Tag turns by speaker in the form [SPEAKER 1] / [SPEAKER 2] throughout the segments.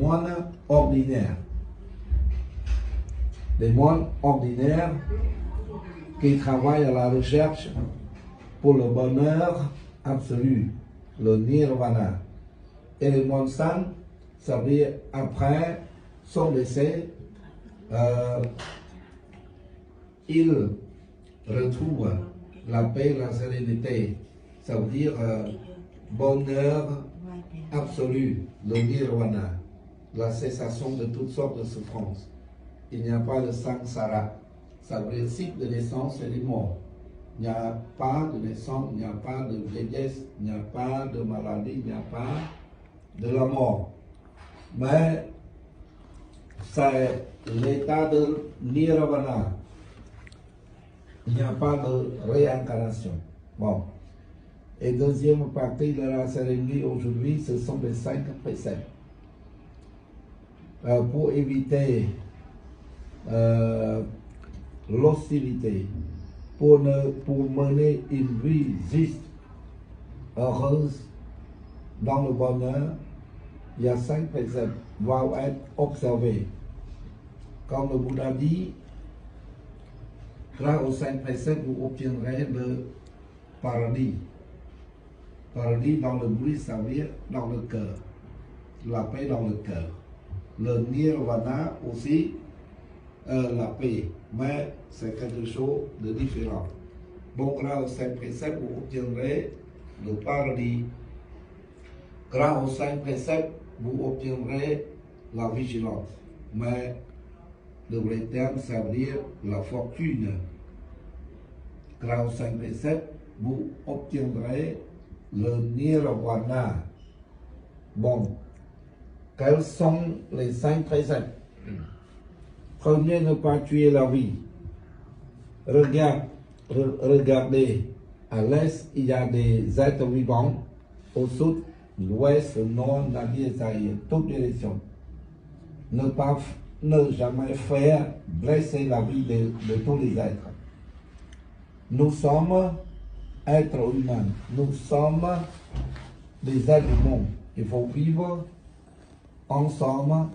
[SPEAKER 1] moines ordinaires. Des moines ordinaires qui travaillent à la recherche pour le bonheur absolu, le nirvana. Et les moines saints, ça veut dire après son décès, ils retrouvent la paix, la sérénité. Ça veut dire bonheur absolu, le nirvana, la cessation de toutes sortes de souffrances. Il n'y a pas de samsara. Ça veut dire cycle de naissance et de mort. Il n'y a pas de naissance, il n'y a pas de vieillesse, il n'y a pas de maladie, il n'y a pas de la mort. Mais c'est l'état de nirvana. Il n'y a pas de réincarnation. Bon. Et deuxième partie de la cérémonie aujourd'hui, ce sont les 5 préceptes. Pour éviter l'hostilité, pour mener une vie juste, heureuse, dans le bonheur, il y a 5 préceptes qui doivent être observés. Comme le Bouddha dit, grâce aux 5 préceptes, vous obtiendrez le paradis. Paradis dans le bruit, ça veut dire dans le cœur. La paix dans le cœur. Le nirvana aussi, la paix. Mais c'est quelque chose de différent. Donc, grâce aux 5 préceptes, vous obtiendrez le paradis. Grâce aux 5 préceptes, vous obtiendrez la vigilance. Mais le vrai terme, ça veut dire la fortune. Grâce aux 5 préceptes, vous obtiendrez le nirvana. Bon, quels sont les 5 préceptes? Premier, ne pas tuer la vie. Regardez, à l'est, il y a des êtres vivants. Au sud, l'ouest, le nord, Nabi et Zahir, toutes directions. Ne jamais faire blesser la vie de tous les êtres. Nous sommes êtres humains. Nous sommes des êtres du monde. Il faut vivre ensemble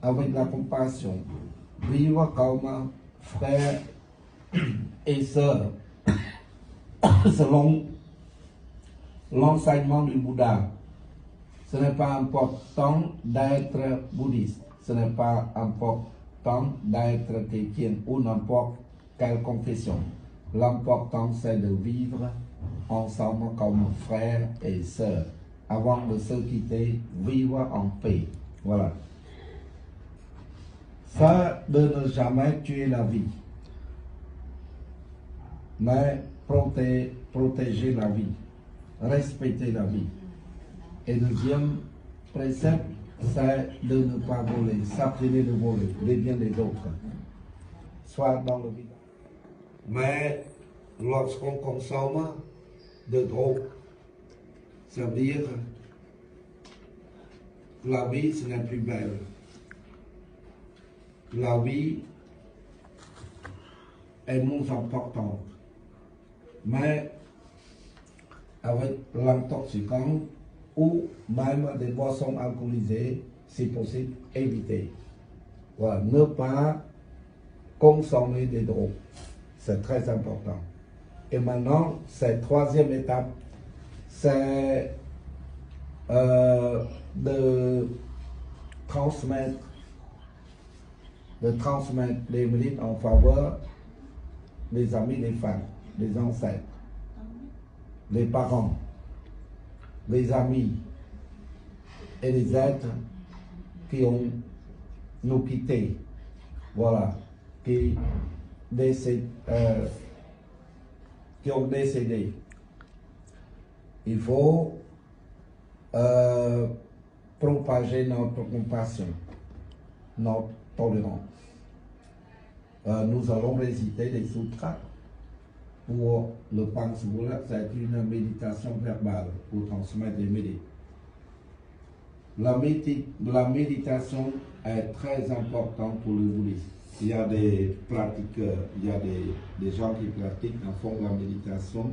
[SPEAKER 1] avec la compassion. Vivre comme frères et sœurs. Selon l'enseignement du Bouddha, ce n'est pas important d'être bouddhiste. Ce n'est pas important d'être chrétien ou n'importe quelle confession. L'important, c'est de vivre ensemble comme frères et sœurs. Avant de se quitter, vivre en paix. Voilà. Ça, de ne jamais tuer la vie. Mais protéger la vie. Respecter la vie. Et deuxième précepte, c'est de ne pas voler, s'abstenir de voler les biens des autres. Soit dans le vide. Mais lorsqu'on consomme de drogue, ça veut dire la vie, ce n'est plus belle. La vie est moins importante. Mais avec l'intoxicant ou même des boissons alcoolisées, si possible, éviter. Voilà, ne pas consommer des drogues. C'est très important. Et maintenant, cette troisième étape, c'est de transmettre les mérites en faveur des amis des femmes, des ancêtres, les parents, les amis et les êtres qui ont nous quittés, voilà, qui ont décédé. Il faut propager notre compassion, notre tolérance. Nous allons réciter des sutras. Pour le Pansula, c'est une méditation verbale pour transmettre les mérites. La méditation est très importante pour le bouddhisme. Il y a des pratiqueurs, il y a des gens qui pratiquent en fond de la méditation,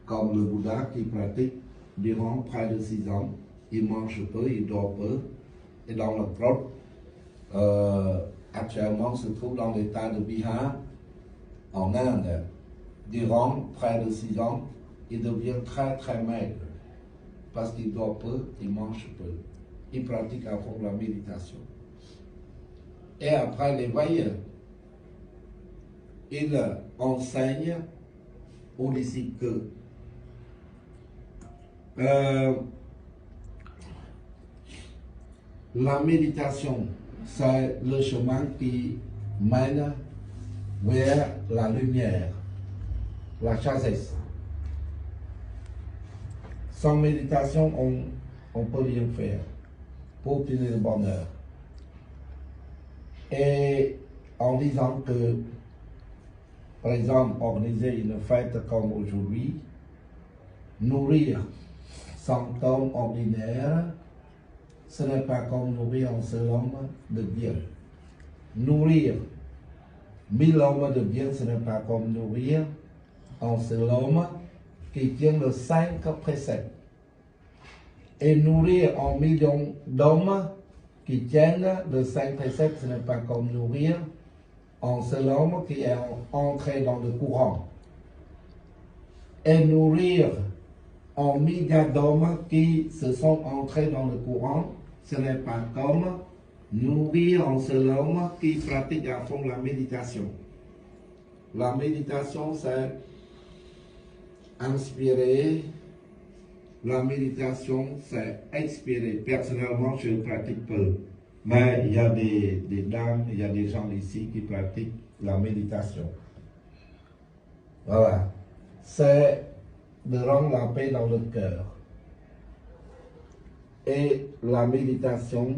[SPEAKER 1] comme le Bouddha qui pratique durant près de 6 ans. Il mange peu, il dort peu, et dans le grotte. Actuellement se trouve dans l'état de Bihar, en Inde. Durant près de 6 ans, il devient très très maigre parce qu'il dort peu, il mange peu. Il pratique à fond la méditation. Et après l'éveil, il enseigne aux disciples que la méditation, c'est le chemin qui mène vers la lumière, la sagesse. Sans méditation, on ne peut rien faire pour obtenir le bonheur. Et en disant que, par exemple, organiser une fête comme aujourd'hui, nourrir 100 hommes ordinaires, ce n'est pas comme nourrir un seul homme de bien. Nourrir 1000 hommes de bien, ce n'est pas comme nourrir un seul homme qui tient les 5 préceptes. Et nourrir 1 million d'hommes qui tiennent les 5 préceptes, ce n'est pas comme nourrir un seul homme qui est entré dans le courant. Et nourrir 1 milliard d'hommes qui se sont entrés dans le courant, ce n'est pas comme nourrir un seul homme qui pratique à fond la méditation. La méditation, c'est inspirer. La méditation, c'est expirer. Personnellement, je pratique peu. Mais il y a des dames, il y a des gens ici qui pratiquent la méditation. Voilà. C'est de rendre la paix dans le cœur. Et la méditation,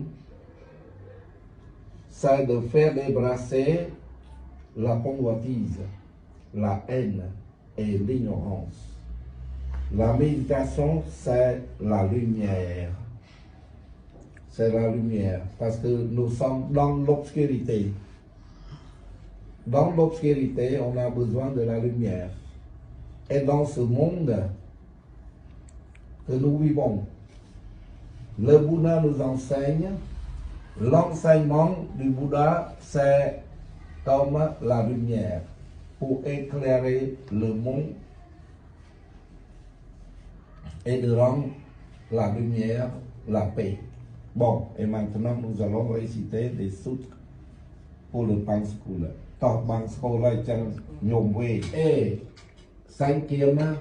[SPEAKER 1] c'est de faire débrasser la convoitise, la haine et l'ignorance. La méditation, c'est la lumière. C'est la lumière, parce que nous sommes dans l'obscurité. Dans l'obscurité, on a besoin de la lumière. Et dans ce monde que nous vivons, le Bouddha nous enseigne, l'enseignement du Bouddha, c'est comme la lumière pour éclairer le monde et de rendre la lumière, la paix. Bon, et maintenant nous allons réciter des sutres pour le Panskula. Tant Panskula et 5e,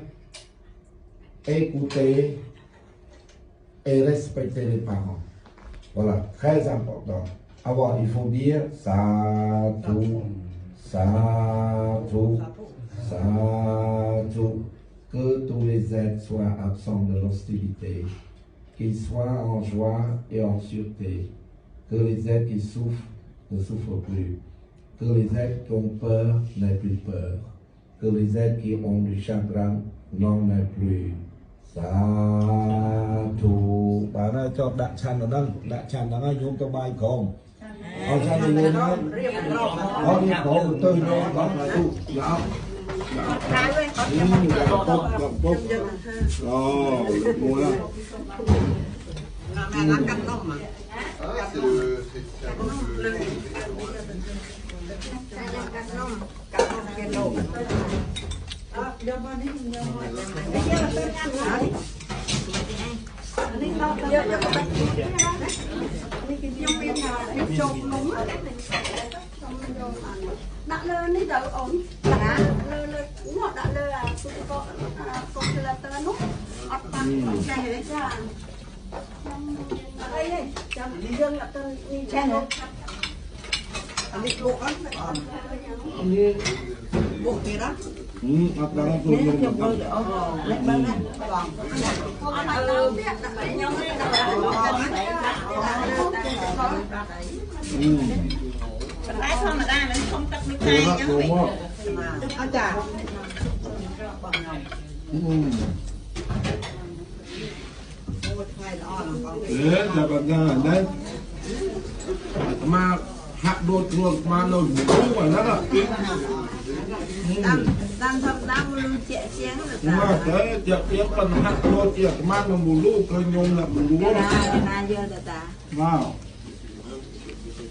[SPEAKER 1] écouter et respecter les parents. Voilà, très important. Alors, il faut dire Sadhu, Sadhu, Sadhu. Que tous les êtres soient absents de l'hostilité, qu'ils soient en joie et en sûreté, que les êtres qui souffrent ne souffrent plus, que les êtres qui ont peur n'aient plus peur, que les êtres qui ont du chagrin n'en aient plus. Sadhu. Bà nói cho đặt chăn ở đây, nhôm cho bài không? Ở chăn đi lên đó. Ở đi khổ tôi nó có tu. Dạ.
[SPEAKER 2] Đã lơ ní đâu ổn đã lơ nó đã lơ à có là tơ nút ọt bằng này hết ra đây đây chăm dương là tơ đi chen hả anh đi bộ đó bộ kia đó
[SPEAKER 1] Ọt bằng
[SPEAKER 2] nếu chụp rồi lấy bao này còn phải đâu biết là phải nhau lái không mà ra nó không tắt nước tay nhá anh chà
[SPEAKER 1] chào bạn ra ở đây mà hạ đột luôn mà nổi không phải nó là
[SPEAKER 2] đang thầm đang lưu trẻ chén được
[SPEAKER 1] mà cái chợ tiếp phần hạ đột chợ mà nó mù lũ cơ nhôm là mù lũ
[SPEAKER 2] là giờ là ta
[SPEAKER 1] vào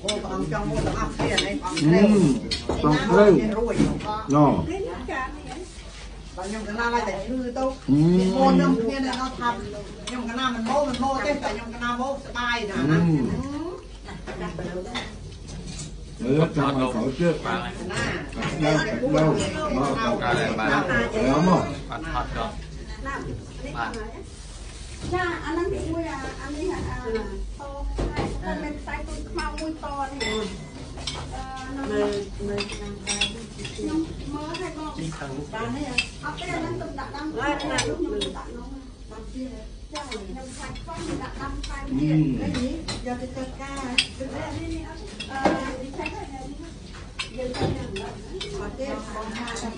[SPEAKER 3] ô còn trong môn là học tiền này còn
[SPEAKER 1] ต้องเร็ว
[SPEAKER 3] rồi
[SPEAKER 1] เนาะ
[SPEAKER 2] cái nước trà này
[SPEAKER 3] còn nhung cái nào lại để hư tao môn nhung kia là nó thầm nhung cái nào mình mô tết tại nhung cái nào mô bay nè
[SPEAKER 1] เออจะมาเขาเชื่อ
[SPEAKER 3] nè
[SPEAKER 1] เราเราเราหมด
[SPEAKER 2] làm cha anh ăn bị mùi anh ấy to con bên tay tôi mau mùi to này nhưng mơ hay con ta này học cái này nó đặt đâm lúc nó đặt nó làm gì cha nhầm sạch con đặt đâm tay cái gì giờ thì tất cả cái này đi thấy cái này giờ cái này mà tiếp con hai trăm